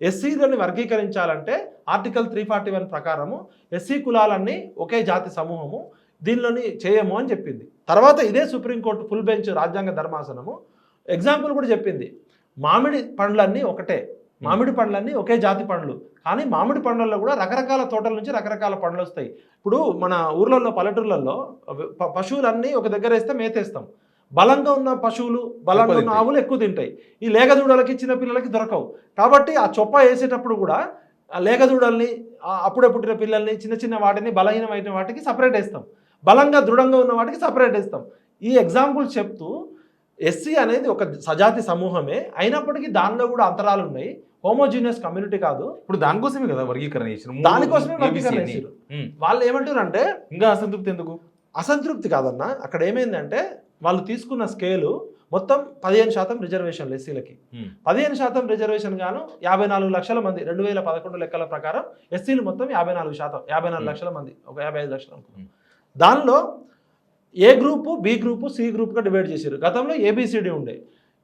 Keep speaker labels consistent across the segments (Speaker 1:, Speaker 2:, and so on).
Speaker 1: ఎస్సీలని వర్గీకరించాలంటే article 341 ప్రకారము SC కులాలన్నీ ఒకే జాతి సమూహము, దీనిలోని చేయము అని చెప్పింది. తర్వాత ఇదే సుప్రీంకోర్టు ఫుల్ బెంచ్ రాజ్యాంగ ధర్మాసనము ఎగ్జాంపుల్ కూడా చెప్పింది, మామిడి పండ్లన్నీ ఒకటే, మామిడి పండ్లన్నీ ఒకే జాతి పండ్లు, కానీ మామిడి పండ్లలో కూడా రకరకాల తోటల నుంచి రకరకాల పండ్లు వస్తాయి. ఇప్పుడు మన ఊర్లలో పల్లెటూర్లలో పశువులన్నీ ఒక దగ్గర వేస్తే మేతేస్తాం, బలంగా ఉన్న పశువులు బలంగా ఉన్న ఆవులు ఎక్కువ తింటాయి, ఈ లేగదూడలకి చిన్న పిల్లలకి దొరకవు. కాబట్టి ఆ చొప్ప వేసేటప్పుడు కూడా లేగదూడల్ని, అప్పుడే పుట్టిన పిల్లల్ని, చిన్న చిన్న వాటిని, బలహీనమైన వాటికి సపరేట్ వేస్తాం, బలంగా దృఢంగా ఉన్న వాటికి సపరేట్ వేస్తాం. ఈ ఎగ్జాంపుల్ చెప్తూ ఎస్సీ అనేది ఒక సజాతి సమూహమే అయినప్పటికీ దానిలో కూడా అంతరాలు ఉన్నాయి, హోమోజీనియస్ కమ్యూనిటీ కాదు.
Speaker 2: ఇప్పుడు దానికోసమే కదా వర్గీకరణ చేసిన,
Speaker 1: దానికోసమే వర్గీకరణ చేశారు. వాళ్ళు ఏమంటారు అంటే
Speaker 2: ఇంకా అసంతృప్తి ఎందుకు?
Speaker 1: అసంతృప్తి కాదన్న, అక్కడ ఏమైందంటే వాళ్ళు తీసుకున్న స్కేలు మొత్తం 15% రిజర్వేషన్లు ఎస్సీలకి. 15% రిజర్వేషన్ గాను 54 లక్షల మంది 2011 లెక్కల ప్రకారం ఎస్సీలు మొత్తం 54%, 54 లక్షల మంది, ఒక 55 లక్షలు అనుకున్నాం. దానిలో ఏ గ్రూపు, బి గ్రూపు, సి గ్రూప్గా డివైడ్ చేశారు. గతంలో ఏబిసిడి ఉండే.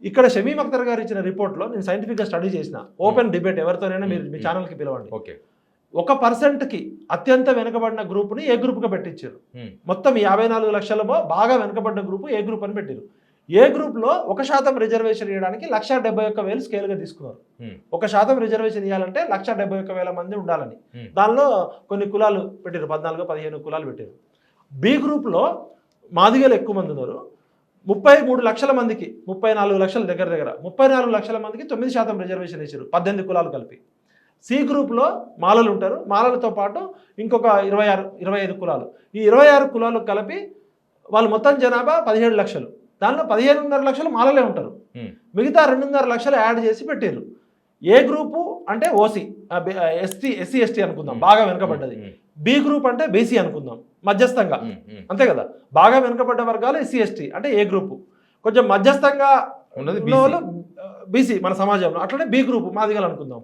Speaker 1: ఇక్కడ షమీమ్ అఖ్తర్ గారు ఇచ్చిన రిపోర్ట్లో నేను సైంటిఫిక్గా స్టడీ చేసిన, ఓపెన్ డిబేట్ ఎవరితోనైనా మీరు మీ ఛానల్కి పిలవండి.
Speaker 2: ఓకే,
Speaker 1: 1%కి అత్యంత వెనుకబడిన గ్రూప్ని ఏ గ్రూప్గా పెట్టించారు. మొత్తం 54 లక్షలలో బాగా వెనుకబడిన గ్రూపు ఏ గ్రూప్ అని పెట్టారు. ఏ గ్రూప్లో 1% రిజర్వేషన్ ఇవ్వడానికి 1,71,000 స్కేల్గా తీసుకున్నారు. 1% రిజర్వేషన్ ఇవ్వాలంటే 1,71,000 మంది ఉండాలని. దానిలో కొన్ని కులాలు పెట్టారు, 14-15 కులాలు పెట్టారు. బి గ్రూప్లో మాదిగలు ఎక్కువ మంది ఉన్నారు, 33 లక్షల మందికి 34 లక్షల దగ్గర 34 లక్షల మందికి 9% రిజర్వేషన్ ఇచ్చారు, 18 కులాలు కలిపి. సి గ్రూప్లో మాలలు ఉంటారు, మాలలతో పాటు ఇంకొక 25 కులాలు, ఈ 26 కులాలు కలిపి వాళ్ళు మొత్తం జనాభా 17 లక్షలు. దానిలో 15.5 లక్షలు మాలలే ఉంటారు, మిగతా 2.5 లక్షలు యాడ్ చేసి పెట్టారు. ఏ గ్రూపు అంటే ఓసీ, ఎస్సీ ఎస్టీ అనుకుందాం, బాగా వెనుకబడ్డది. బి గ్రూప్ అంటే బీసీ అనుకుందాం, మధ్యస్థంగా, అంతే కదా. బాగా వెనుకబడ్డ వర్గాలు ఎస్సీ ఎస్టీ అంటే ఏ గ్రూపు, కొంచెం మధ్యస్థంగా ఉన్నది బీసీ మన సమాజంలో, అట్లనే బి గ్రూప్ మాదిగలు అనుకుందాం.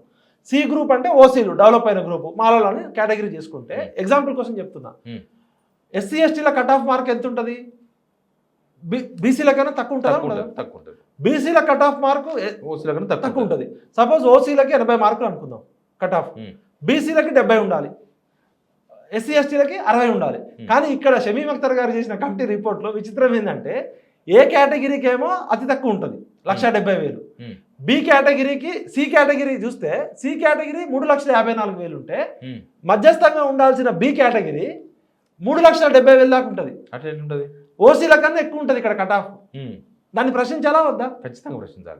Speaker 1: సి గ్రూప్ అంటే ఓసీలు, డెవలప్ అయిన గ్రూపు, మాలలో అని కేటగిరీ చేసుకుంటే, ఎగ్జాంపుల్ కోసం చెప్తున్నా, ఎస్సీ ఎస్టీల కట్ ఆఫ్ మార్క్ ఎంత ఉంటుంది? బీసీల కన్నా తక్కువ ఉంటుంది. బీసీల కట్ ఆఫ్ మార్కు ఓసీల కన్నా తక్కువ ఉంటుంది. సపోజ్ ఓసీలకి 80 మార్కులు అనుకుందాం కట్ ఆఫ్, బీసీలకి 70 ఉండాలి, ఎస్సీ ఎస్టీలకి 60 ఉండాలి. కానీ ఇక్కడ షమీమ్ అఖ్తర్ గారు చేసిన కమిటీ రిపోర్ట్లో విచిత్రం ఏంటంటే, ఏ కేటగిరీకి ఏమో అతి తక్కువ ఉంటుంది 1,70,000, బి కేటగిరీకి, సి కేటగిరీ చూస్తే సి కేటగిరీ 3,54,000 ఉంటే, మధ్యస్థంగా ఉండాల్సిన బి కేటగిరీ 3,70,000 దాకా ఉంటుంది.
Speaker 2: అట్లా ఉంటుంది,
Speaker 1: ఓసీల కన్నా ఎక్కువ ఉంటుంది ఇక్కడ కట్ ఆఫ్. దాన్ని ప్రశ్నించాలా వద్దా?
Speaker 2: ఖచ్చితంగా ప్రశ్నించాలి.